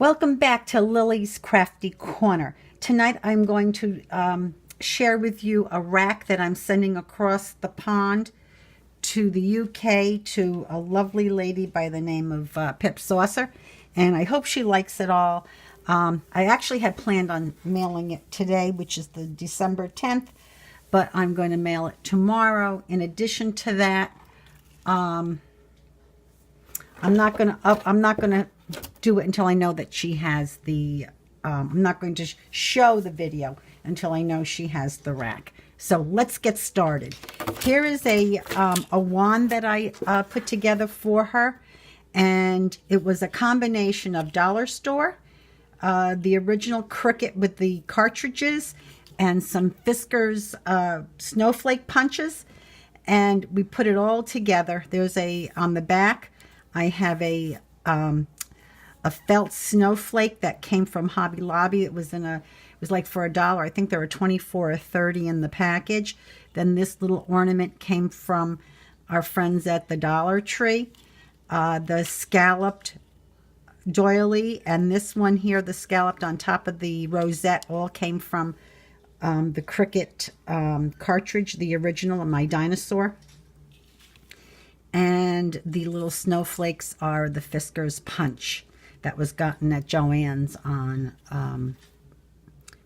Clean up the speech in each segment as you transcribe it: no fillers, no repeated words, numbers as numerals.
Welcome back to Lily's Crafty Corner. Tonight I'm going to share with you a rack that I'm sending across the pond to the UK to a lovely lady by the name of Pip Saucer, and I hope she likes it all. I actually had planned on mailing it today, which is the December 10th, but I'm going to mail it tomorrow. In addition to that, I'm not gonna do it until I know that she has the. I'm not going to show the video until I know she has the rack. So let's get started. Here is a wand that I put together for her, and it was a combination of dollar store, the original Cricut with the cartridges, and some Fisker's snowflake punches, and we put it all together. There's on the back, I have a felt snowflake that came from Hobby Lobby. It was like for $1. I think there were 24 or 30 in the package. Then this little ornament came from our friends at the Dollar Tree. The scalloped doily, and this one here, the scalloped on top of the rosette, all came from the Cricut cartridge, the original of my dinosaur. And the little snowflakes are the Fisker's punch that was gotten at Joann's on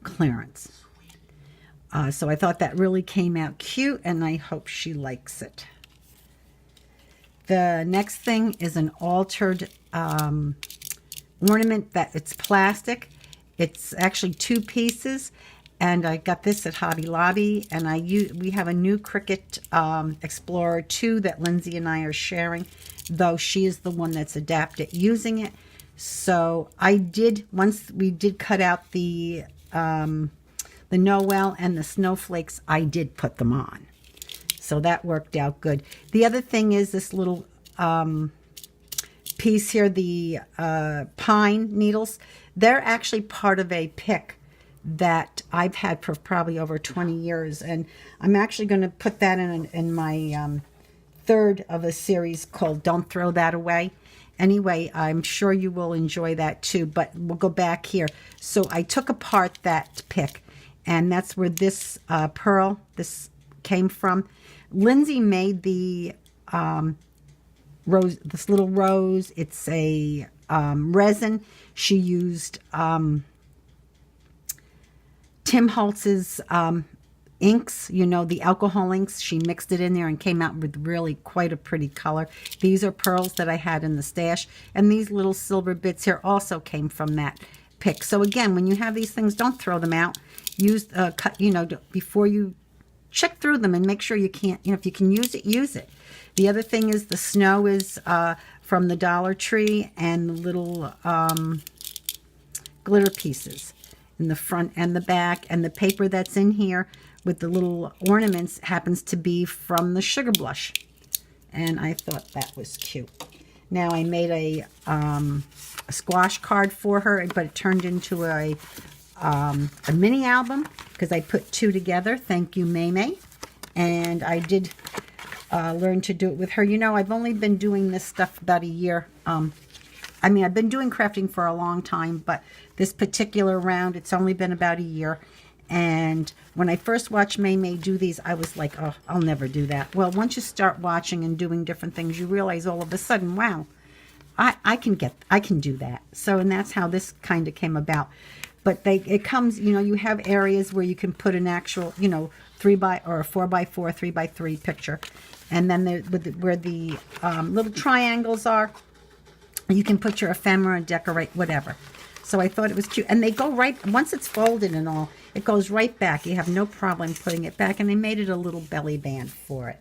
clearance. So I thought that really came out cute, and I hope she likes it. The next thing is an altered ornament that it's plastic. It's actually 2 pieces, and I got this at Hobby Lobby, and we have a new Cricut Explorer 2 that Lindsay and I are sharing, though she is the one that's adapted using it. So once we did cut out the Noel and the snowflakes, I did put them on. So that worked out good. The other thing is this little piece here, the pine needles. They're actually part of a pick that I've had for probably over 20 years. And I'm actually going to put that in my third of a series called Don't Throw That Away. Anyway, I'm sure you will enjoy that too, but we'll go back here. So I took apart that pick, and that's where this this came from. Lindsay made the rose, this little rose. It's a resin. She used Tim Holtz's inks, the alcohol inks. She mixed it in there and came out with really quite a pretty color. These are pearls that I had in the stash, and these little silver bits here also came from that pick. So again, when you have these things, don't throw them out. Use before you check through them and make sure you can't, if you can use it, use it. The other thing is the snow is from the Dollar Tree, and the little glitter pieces in the front and the back, and the paper that's in here with the little ornaments happens to be from the Sugar Blush, and I thought that was cute. Now I made a squash card for her, but it turned into a mini album because I put 2 together. Thank you, May. And I did learn to do it with her. I've only been doing this stuff about a year. I've been doing crafting for a long time, but this particular round, it's only been about a year. And when I first watched May do these, I was like, oh, I'll never do that. Well, once you start watching and doing different things, you realize all of a sudden, wow, I can do that. So, and that's how this kind of came about. But it comes, you have areas where you can put an actual, 3x or a 4x4, 3x3 picture. And then where the little triangles are, you can put your ephemera and decorate whatever. So I thought it was cute. And they go right, once it's folded and all, it goes right back. You have no problem putting it back. And they made it a little belly band for it.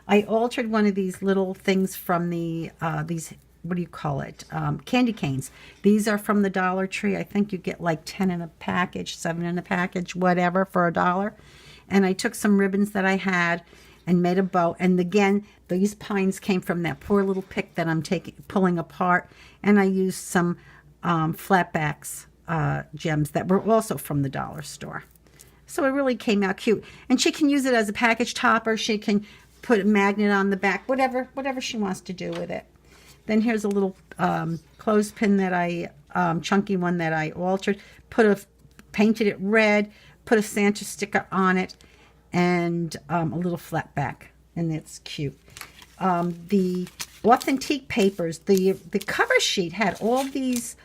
I altered one of these little things from the, what do you call it? Candy canes. These are from the Dollar Tree. I think you get like 10 in a package, 7 in a package, whatever, for $1. And I took some ribbons that I had and made a bow. And again, these pines came from that poor little pick that I'm pulling apart. And I used some flatbacks gems that were also from the dollar store. So it really came out cute. And she can use it as a package topper. She can put a magnet on the back, whatever she wants to do with it. Then here's a little clothespin that I chunky one that I altered, painted it red, put a Santa sticker on it, and a little flat back, and it's cute. The authentic papers, the cover sheet had all these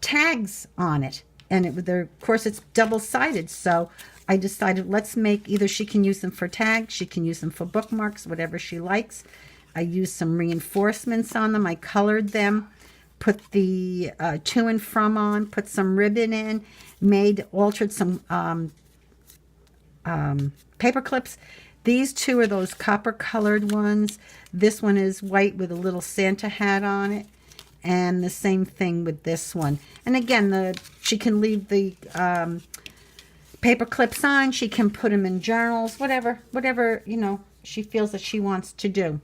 tags on it, and of course it's double-sided, so I decided let's make, either she can use them for tags, she can use them for bookmarks, whatever she likes. I used some reinforcements on them. I colored them, put the to and from on, put some ribbon in, altered some paper clips. These two are those copper colored ones. This one is white with a little Santa hat on it. And the same thing with this one. And again, she can leave the paper clips on. She can put them in journals, whatever, she feels that she wants to do.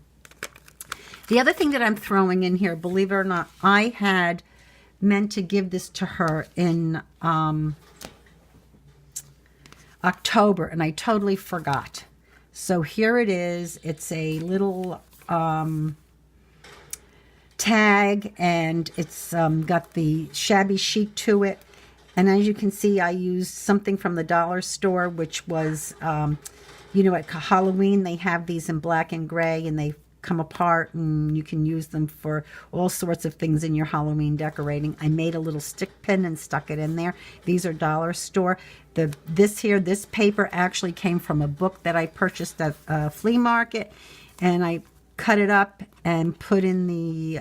The other thing that I'm throwing in here, believe it or not, I had meant to give this to her in October, and I totally forgot. So here it is. It's a little tag, and it's got the shabby chic to it. And as you can see, I used something from the dollar store, which was, at Halloween, they have these in black and gray, and they come apart, and you can use them for all sorts of things in your Halloween decorating. I made a little stick pin and stuck it in there. These are dollar store. This paper actually came from a book that I purchased at a flea market, and I cut it up and put in the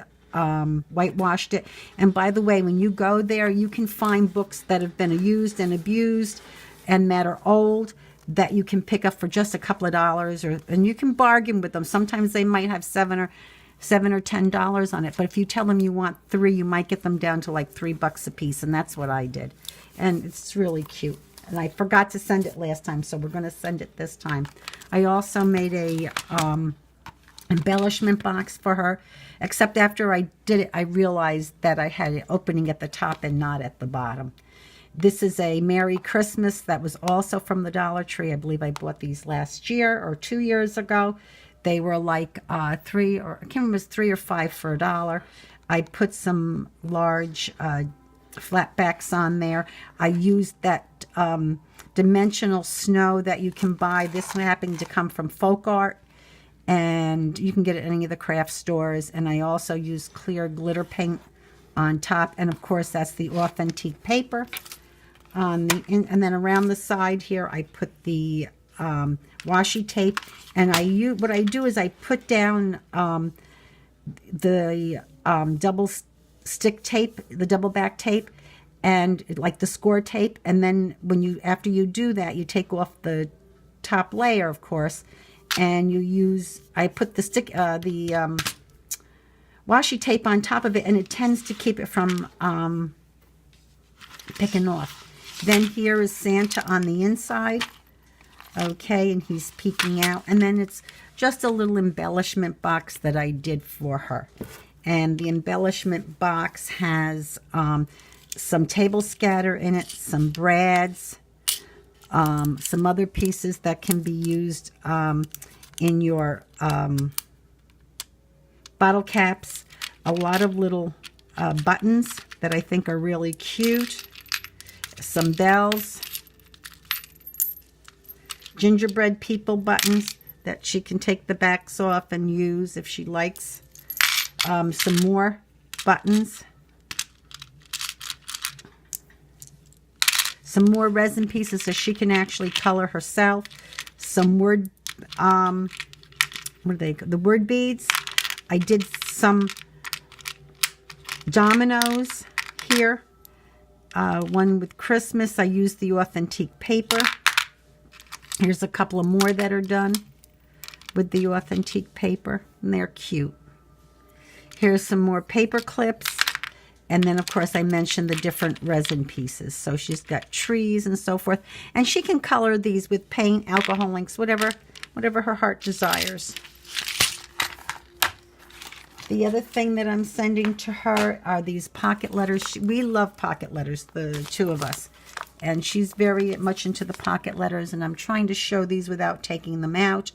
whitewashed it. And by the way, when you go there, you can find books that have been used and abused and that are old that you can pick up for just a couple of dollars, and you can bargain with them. Sometimes they might have $7 or $10 on it, but if you tell them you want 3, you might get them down to like $3 a piece, and that's what I did. And it's really cute. And I forgot to send it last time, so we're going to send it this time. I also made a embellishment box for her, except after I did it, I realized that I had it opening at the top and not at the bottom. This is a Merry Christmas that was also from the Dollar Tree. I believe I bought these last year or 2 years ago. They were like I can't remember if it was 3 or 5 for $1. I put some large flat backs on there. I used that dimensional snow that you can buy. This one happened to come from Folk Art, and you can get it at any of the craft stores. And I also used clear glitter paint on top, and of course that's the authentic paper. And then around the side here, I put the washi tape, and what I do is I put down the double stick tape, the double back tape, and like the score tape. And then after you do that, you take off the top layer, of course, and I put the washi tape on top of it, and it tends to keep it from picking off. Then here is Santa on the inside. Okay, and he's peeking out. And then it's just a little embellishment box that I did for her. And the embellishment box has some table scatter in it, some brads, some other pieces that can be used in your bottle caps, a lot of little buttons that I think are really cute, some bells, gingerbread people buttons that she can take the backs off and use if she likes, some more buttons, some more resin pieces so she can actually color herself, some word, the word beads. I did some dominoes here. One with Christmas. I used the authentic paper. Here's a couple of more that are done with the authentic paper, and they're cute. Here's some more paper clips. And then, of course, I mentioned the different resin pieces. So she's got trees and so forth. And she can color these with paint, alcohol inks, whatever her heart desires. The other thing that I'm sending to her are these pocket letters. We love pocket letters, the two of us. And she's very much into the pocket letters, and I'm trying to show these without taking them out.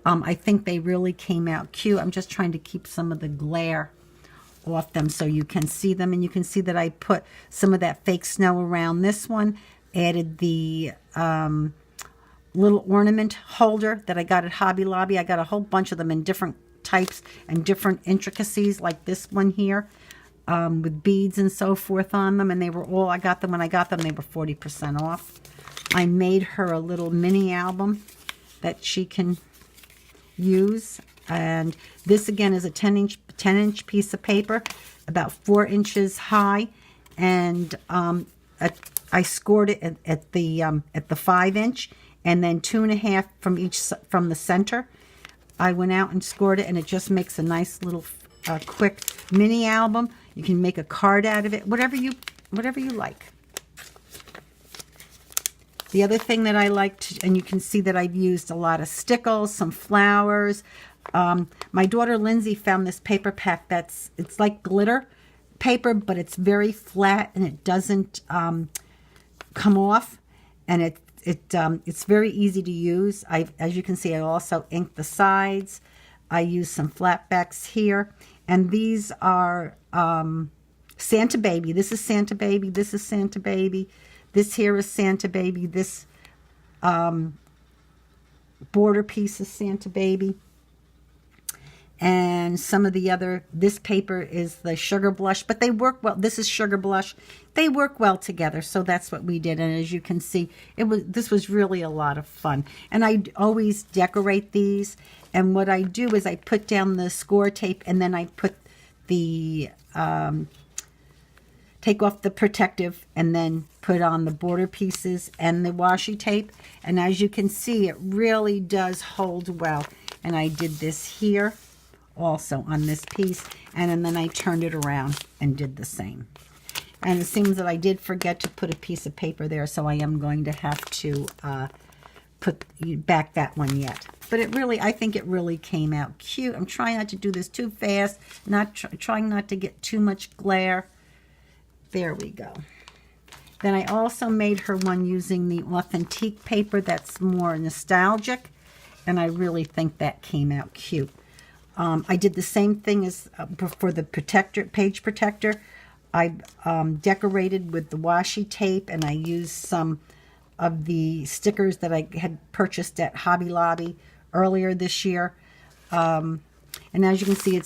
I think they really came out cute. I'm just trying to keep some of the glare off them so you can see them. And you can see that I put some of that fake snow around this one, added the little ornament holder that I got at Hobby Lobby. I got a whole bunch of them in different types and different intricacies, like this one here, with beads and so forth on them. And they were all, I got them when I got them, they were 40% off. I made her a little mini album that she can use. And this again is a 10-inch piece of paper, about 4 inches high. And I scored it at the 5-inch, and then 2.5 from the center. I went out and scored it, and it just makes a nice little quick mini album. You can make a card out of it, whatever you like. The other thing that I liked, and you can see that I've used a lot of stickles, some flowers. My daughter Lindsay found this paper pack it's like glitter paper, but it's very flat and it doesn't come off, and it's very easy to use. As you can see, I also inked the sides. I used some flat backs here, and these are Santa Baby. This is Santa Baby. This is Santa Baby. This here is Santa Baby. This border piece is Santa Baby. And some of the other, this paper is the Sugar Blush, but they work well. This is Sugar Blush. They work well together, so that's what we did. And as you can see, this was really a lot of fun. And I always decorate these. And what I do is I put down the score tape, and then I put the take off the protective, and then put on the border pieces and the washi tape. And as you can see, it really does hold well. And I did this here also on this piece, and then I turned it around and did the same. And it seems that I did forget to put a piece of paper there, so I am going to have to put back that one yet. But I think it really came out cute. I'm trying not to do this too fast, trying not to get too much glare. There we go. Then I also made her one using the Authentique paper that's more nostalgic, and I really think that came out cute. I did the same thing as for the page protector. I decorated with the washi tape, and I used some of the stickers that I had purchased at Hobby Lobby earlier this year. And as you can see,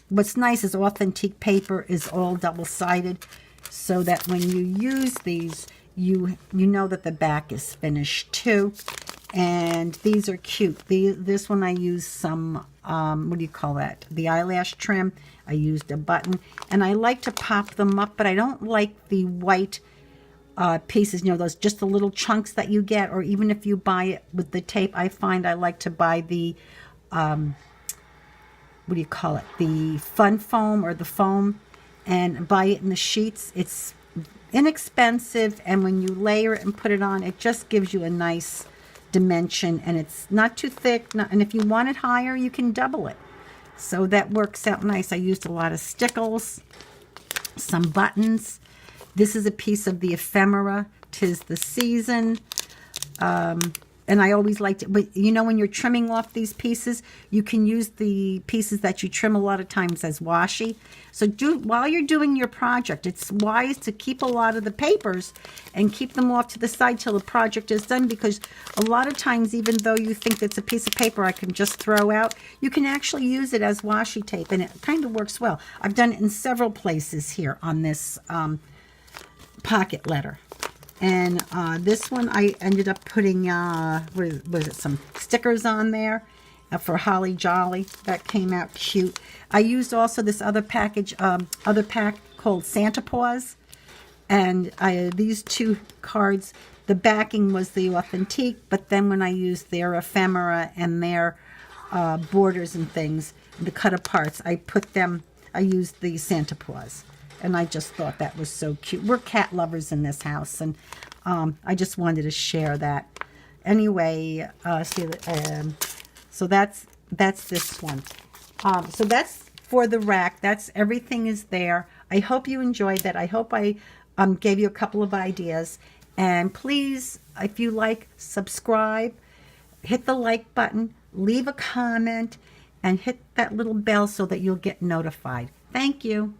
what's nice is Authentique paper is all double-sided, so that when you use these, you know that the back is finished too. And these are cute. This one I used some, what do you call that? The eyelash trim. I used a button. And I like to pop them up, but I don't like the white pieces, those just the little chunks that you get, or even if you buy it with the tape. I find I like to buy the, what do you call it? The fun foam, or the foam, and buy it in the sheets. It's inexpensive, and when you layer it and put it on, it just gives you a nice dimension, and it's not too thick, and if you want it higher, you can double it, so that works out nice. I used a lot of stickles, some buttons. This is a piece of the ephemera, 'Tis the Season, and I always liked it. But when you're trimming off these pieces, you can use the pieces that you trim a lot of times as washi. So while you're doing your project, it's wise to keep a lot of the papers and keep them off to the side till the project is done, because a lot of times, even though you think it's a piece of paper I can just throw out, you can actually use it as washi tape, and it kind of works well. I've done it in several places here on this pocket letter. And this one I ended up putting, some stickers on there for Holly Jolly. That came out cute. I used also this other pack called Santa Paws. And these two cards, the backing was the Authentique, but then when I used their ephemera and their borders and things, the cut aparts, I used the Santa Paws. And I just thought that was so cute. We're cat lovers in this house, and I just wanted to share that. Anyway, so that's this one. So that's for the rack. Everything is there. I hope you enjoyed that. I hope I gave you a couple of ideas. And please, if you like, subscribe, hit the like button, leave a comment, and hit that little bell so that you'll get notified. Thank you.